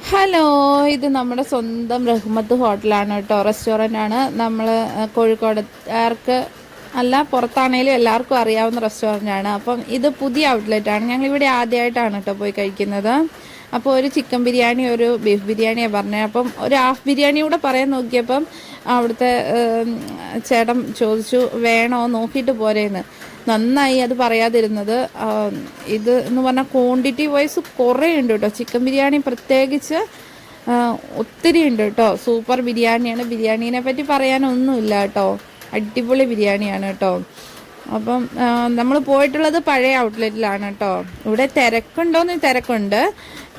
Hello, ഇത് നമ്മുടെ സ്വന്തം റഹ്മത്ത് ഹോട്ടലാണ് കേട്ടോ, റെസ്റ്റോറൻ്റ് ആണ്. നമ്മൾ കോഴിക്കോടുകാർക്ക് അല്ല, പുറത്താണേലും എല്ലാവർക്കും അറിയാവുന്ന റെസ്റ്റോറൻ്റ് ആണ്. അപ്പം ഇത് പുതിയ ഔട്ട്ലെറ്റാണ്. ഞങ്ങളിവിടെ ആദ്യമായിട്ടാണ് കേട്ടോ പോയി കഴിക്കുന്നത്. അപ്പോൾ ഒരു ചിക്കൻ ബിരിയാണി, ഒരു ബീഫ് ബിരിയാണിയാണ് പറഞ്ഞത്. അപ്പം ഒരു ഹാഫ് ബിരിയാണി കൂടെ പറയാൻ നോക്കിയപ്പം അവിടുത്തെ ചേട്ടൻ ചോദിച്ചു വേണോ നോക്കിയിട്ട് പോരേന്ന്. നന്നായി അത് പറയാതിരുന്നത്. ഇത് എന്ന് പറഞ്ഞാൽ ക്വാണ്ടിറ്റി വൈസ് കുറേ ഉണ്ട് കേട്ടോ. ചിക്കൻ ബിരിയാണി പ്രത്യേകിച്ച് ഒത്തിരി ഉണ്ട് കേട്ടോ. സൂപ്പർ ബിരിയാണിയാണ്. ബിരിയാണീനെ പറ്റി പറയാനൊന്നുമില്ല കേട്ടോ. അടിപൊളി ബിരിയാണിയാണ് കേട്ടോ. അപ്പം നമ്മൾ പോയിട്ടുള്ളത് പഴയ ഔട്ട്ലെറ്റിലാണ് കേട്ടോ. ഇവിടെ തിരക്കുണ്ടോയെന്ന് തിരക്കുണ്ട്.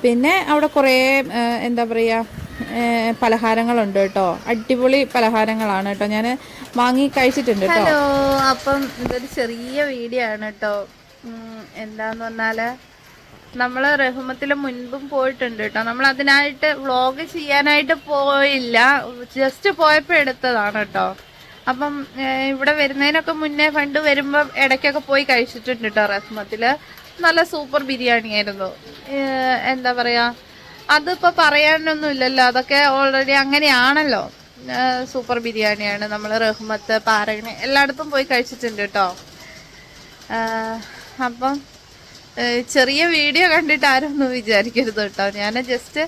പിന്നെ അവിടെ കുറേ എന്താ പറയുക പലഹാരങ്ങളുണ്ട് കേട്ടോ. അടിപൊളി പലഹാരങ്ങളാണ് കേട്ടോ. ഞാൻ വാങ്ങി കഴിച്ചിട്ടുണ്ട് കേട്ടോ. ഹലോ, അപ്പം ഇതൊരു ചെറിയ വീഡിയോ ആണ് കേട്ടോ. എന്താന്ന് പറഞ്ഞാൽ നമ്മൾ റഹ്മത്തിൽ മുൻപും പോയിട്ടുണ്ട് കേട്ടോ. നമ്മൾ അതിനായിട്ട് വ്ളോഗ് ചെയ്യാനായിട്ട് പോയില്ല, ജസ്റ്റ് പോയപ്പോൾ എടുത്തതാണ് കേട്ടോ. അപ്പം ഇവിടെ വരുന്നതിനൊക്കെ മുന്നേ ഫണ്ട് വരുമ്പോൾ ഇടയ്ക്കൊക്കെ പോയി കഴിച്ചിട്ടുണ്ട് കേട്ടോ. റഹ്മത്തിൽ നല്ല സൂപ്പർ ബിരിയാണി ആയിരുന്നു. എന്താ പറയുക, അതിപ്പോൾ പറയാനൊന്നും ഇല്ലല്ലോ, അതൊക്കെ ഓൾറെഡി അങ്ങനെയാണല്ലോ. സൂപ്പർ ബിരിയാണിയാണ്. നമ്മൾ റഹ്മത്ത്, പാറഗണി എല്ലായിടത്തും പോയി കഴിച്ചിട്ടുണ്ട് കേട്ടോ. അപ്പം ചെറിയ വീഡിയോ കണ്ടിട്ട് ആരും ഒന്നും വിചാരിക്കരുത് കേട്ടോ. ഞാൻ ജസ്റ്റ്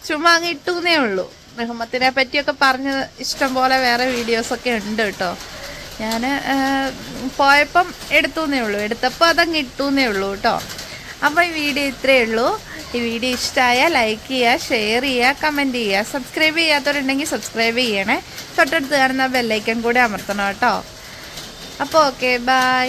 ചുമ്മാ അങ്ങ് ഇട്ടുന്നേ ഉള്ളൂ. റഹ്മത്തിനെ പറ്റിയൊക്കെ പറഞ്ഞ് ഇഷ്ടം പോലെ വേറെ വീഡിയോസൊക്കെ ഉണ്ട് കേട്ടോ. ഞാൻ പോയപ്പം എടുത്തുന്നേ ഉള്ളൂ, എടുത്തപ്പോൾ അതങ്ങ് ഇട്ടുന്നേ ഉള്ളൂ കേട്ടോ. അപ്പോൾ ഈ വീഡിയോ ഇത്രയേ ഉള്ളൂ. ഈ വീഡിയോ ഇഷ്ടമായാൽ ലൈക്ക് ചെയ്യുക, ഷെയർ ചെയ്യുക, കമൻറ്റ് ചെയ്യുക. സബ്സ്ക്രൈബ് ചെയ്യാത്തവരുണ്ടെങ്കിൽ സബ്സ്ക്രൈബ് ചെയ്യണേ. തൊട്ടടുത്ത് കാണുന്ന ബെല്ലൈക്കൺ കൂടെ അമർത്തണം കേട്ടോ. അപ്പോൾ ഓക്കെ, ബൈ.